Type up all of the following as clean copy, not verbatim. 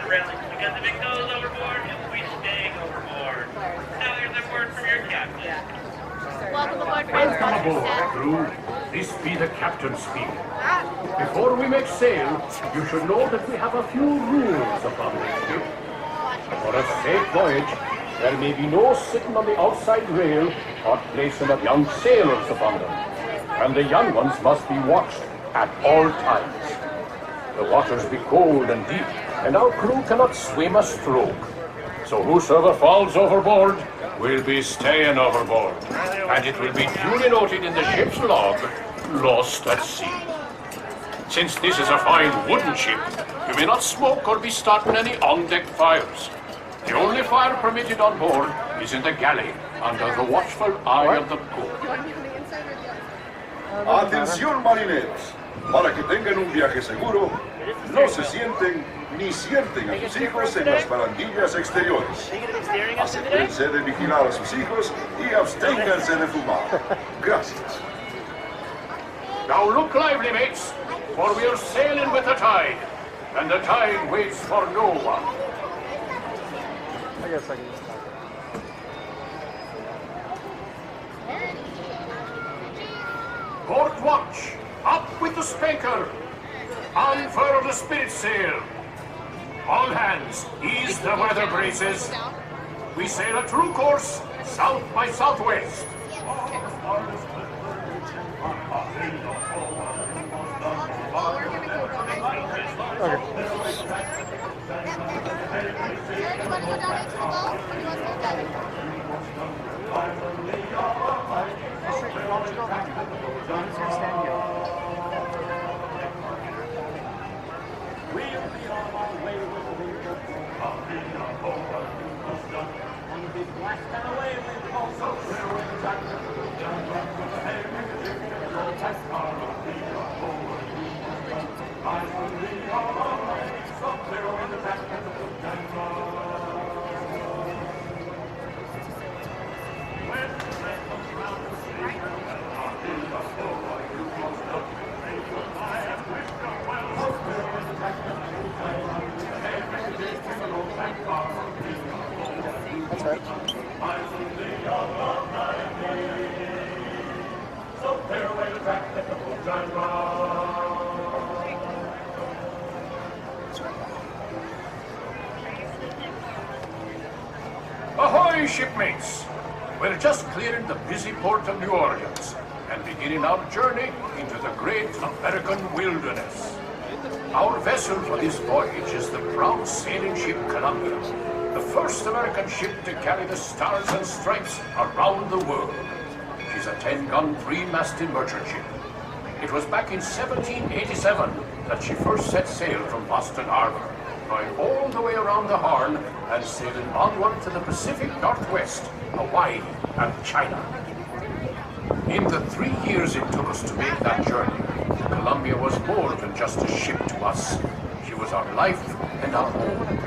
railings, because if it goes overboard, we stay overboard. Now here's a word from your captain. Welcome aboard, friends. Welcome aboard, crew. This be the captain's speaking. Before we make sail, you should know that we have a few rules upon this ship. For a safe voyage, there may be no sitting on the outside rail or placing of young sailors upon them. And the young ones must be watched at all times. The waters be cold and deep, and our crew cannot swim a stroke. So whosoever falls overboard will be staying overboard, and it will be duly noted in the ship's log, lost at sea. Since this is a fine wooden ship, you may not smoke or be starting any on-deck fires. The only fire permitted on board is in the galley, under the watchful eye of the cook. Atención marineros, para que tengan un viaje seguro, no se sienten ni sienten a sus hijos en las barandillas exteriores. Asegúrense de vigilar a sus hijos y absténganse de fumar. Gracias. Now look lively, mates, for we are sailing with the tide, and the tide waits for no one. I guess I can just talk. Port watch, up with the spanker, unfurl the spirit sail. All hands, ease the weather braces. We sail a true course, south by southwest. That's right. Ahoy, shipmates! We're just clearing the busy port of New Orleans and beginning our journey into the great American wilderness. Our vessel for this voyage is the proud sailing ship Columbia, the first American ship to carry the stars and stripes around the world. She's a 10-gun, 3-masted merchant ship. It was back in 1787 that she first set sail from Boston Harbor, going all the way around the Horn and sailing onward to the Pacific Northwest, Hawaii, and China. In the 3 years it took us to make that journey, Columbia was more than just a ship to us. She was our life and our home.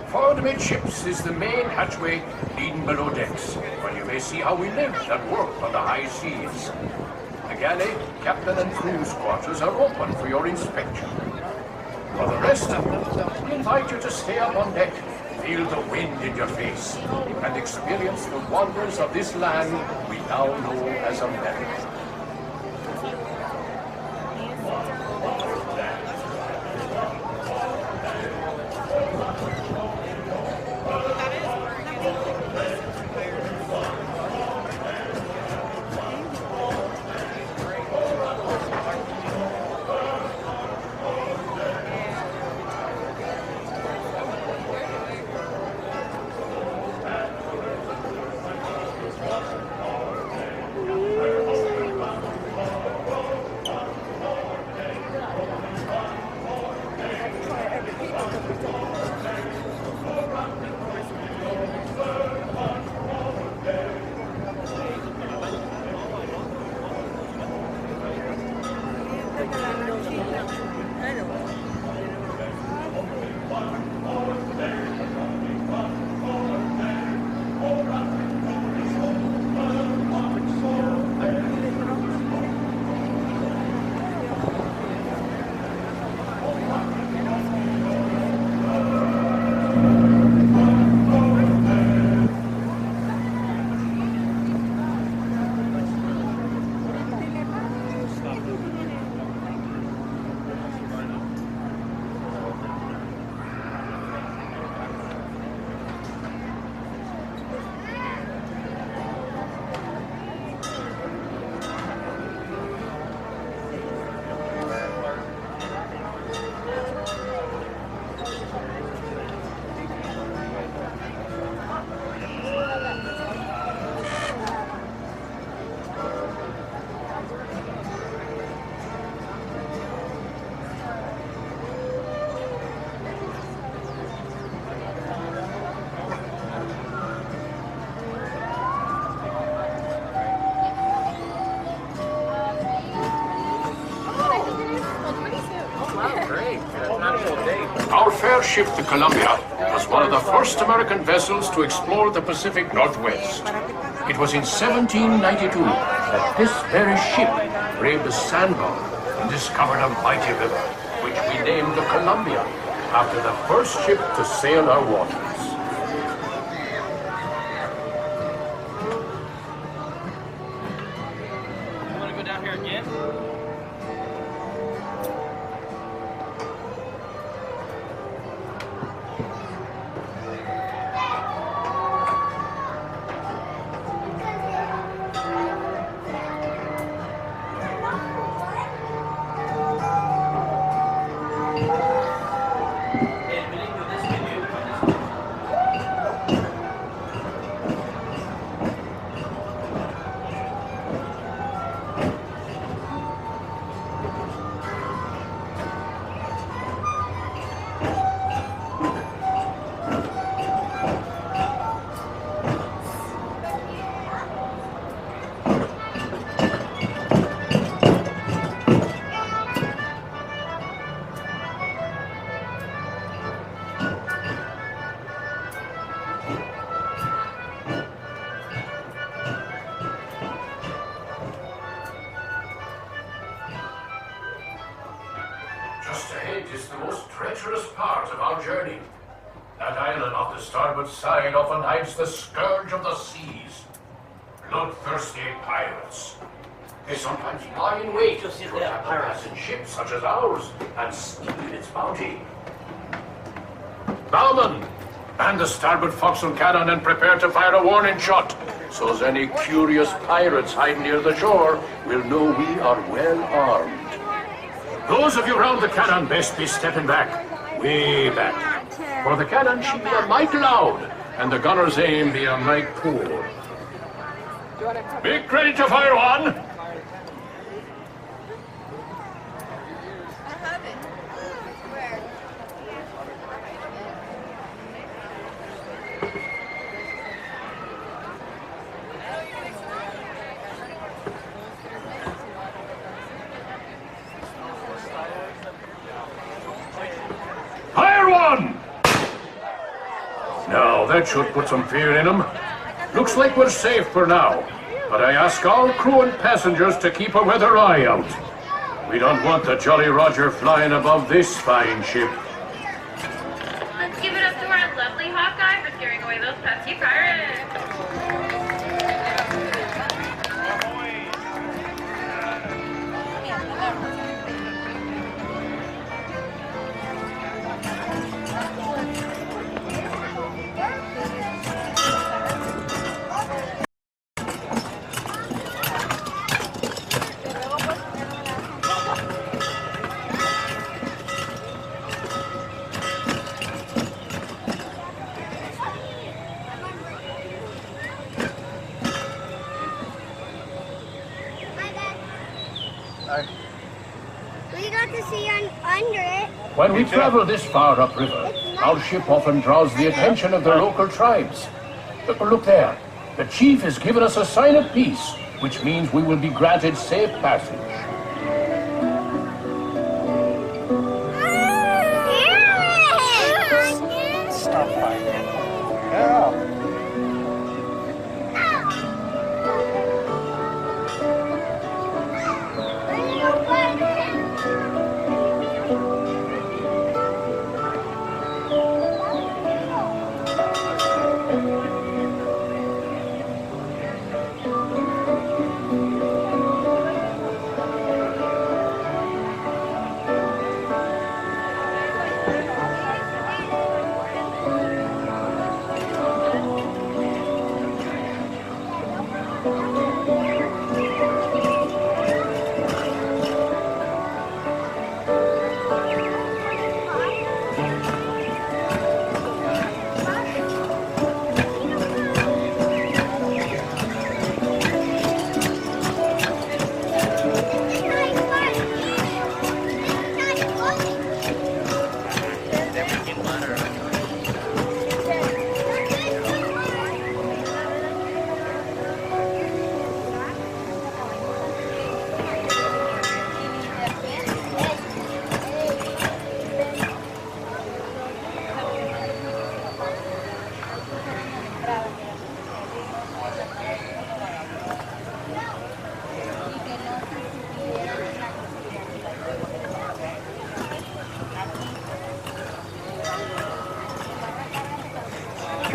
Forward amidships is the main hatchway leading below decks, where you may see how we lived and worked on the high seas. The galley, captain and crew's quarters are open for your inspection. For the rest, we invite you to stay up on deck, feel the wind in your face, and experience the wonders of this land we now know as America. ship, the Columbia, was one of the first American vessels to explore the Pacific Northwest. It was in 1792 that this very ship braved the sandbar and discovered a mighty river, which we named the Columbia, after the first ship to sail our waters. You want to go down here again? Just ahead is the most treacherous part of our journey. That island off the starboard side often hides the scourge of the seas. Bloodthirsty pirates. They sometimes lie in wait to attack a passing ship such as ours and steal its bounty. Bowman, man the starboard forecastle cannon and prepare to fire a warning shot, so as any curious pirates hide near the shore will know we are well armed. Those of you round the cannon best be stepping back, way back. For the cannon should be a mite loud, and the gunner's aim be a mite poor. Make ready to fire one! Fire one! Now, that should put some fear in them. Looks like we're safe for now, but I ask all crew and passengers to keep a weather eye out. We don't want the Jolly Roger flying above this fine ship. Let's give it up to our lovely Hawkeye for scaring away those pesky pirates. We got to see under it. When we travel this far upriver, our ship often draws the attention of the local tribes. But look there. The chief has given us a sign of peace, which means we will be granted safe passage. Stop fighting. Yeah.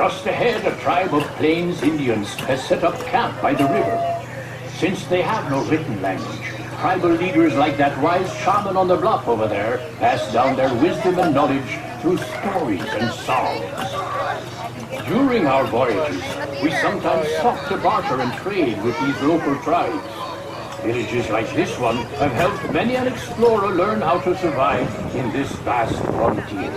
Just ahead, a tribe of Plains Indians has set up camp by the river. Since they have no written language, tribal leaders like that wise shaman on the bluff over there pass down their wisdom and knowledge through stories and songs. During our voyages, we sometimes sought to barter and trade with these local tribes. Villages like this one have helped many an explorer learn how to survive in this vast frontier.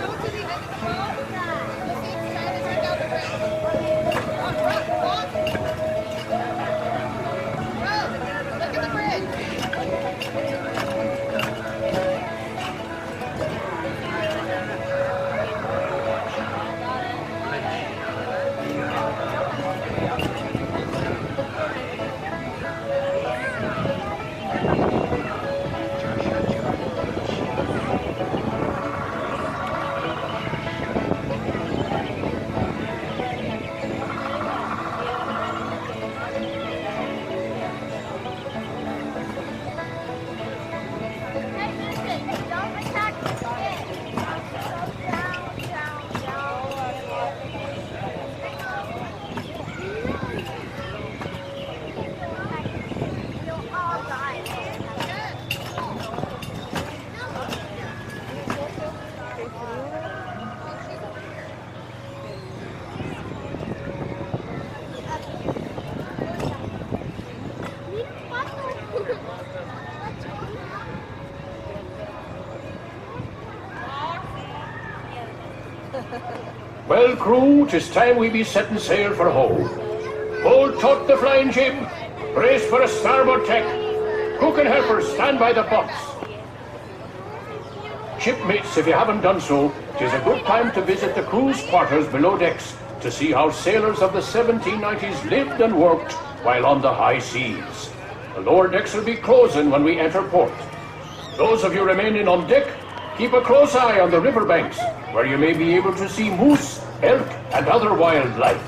Well, crew, 'tis time we be setting sail for home. Hold taut the flying jib, brace for a starboard tack. Cook and helpers, stand by the pumps. Shipmates, if you haven't done so, 'tis a good time to visit the crew's quarters below decks to see how sailors of the 1790s lived and worked while on the high seas. The lower decks will be closing when we enter port. Those of you remaining on deck, keep a close eye on the riverbanks, where you may be able to see moose, elk, and other wildlife.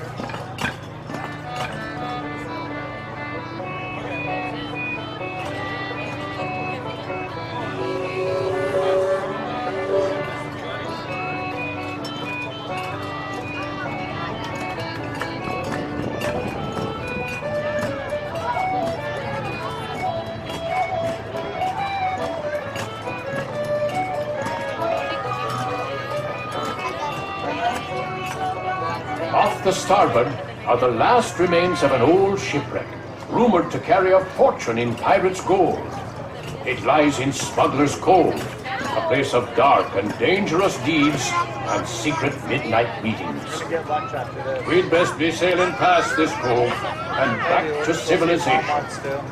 Off the starboard are the last remains of an old shipwreck, rumored to carry a fortune in pirates' gold. It lies in Smuggler's Cove, a place of dark and dangerous deeds and secret midnight meetings. Get lunch after this. We'd best be sailing past this cove and back to civilization. Hot still.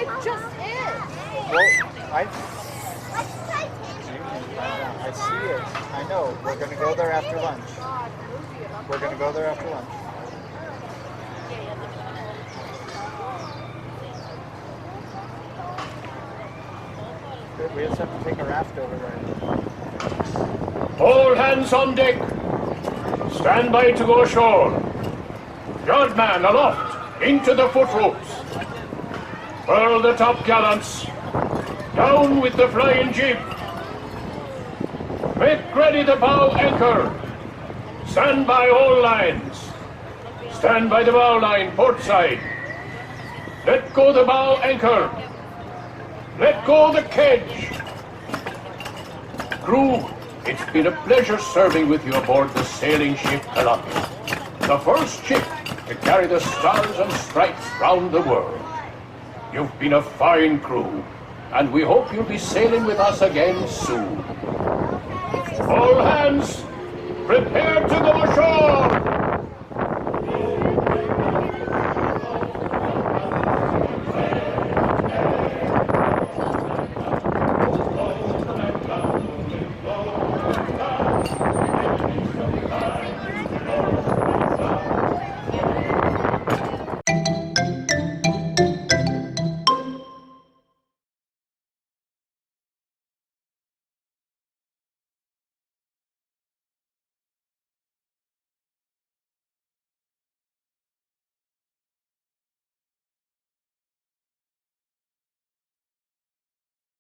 It just is. Well, I What's Titanic? I see it. I know. We're gonna go there after lunch. We're gonna go there after lunch. We just have to take a raft over there. All hands on deck. Stand by to go ashore. Yardman aloft, into the foot ropes. Furl the top gallants. Down with the flying jib. Make ready the bow anchor. Stand by all lines. Stand by the bow line, port side. Let go the bow anchor. Let go the kedge. Crew, it's been a pleasure serving with you aboard the sailing ship Columbia, the first ship to carry the stars and stripes round the world. You've been a fine crew, and we hope you'll be sailing with us again soon. All hands, prepare to go ashore!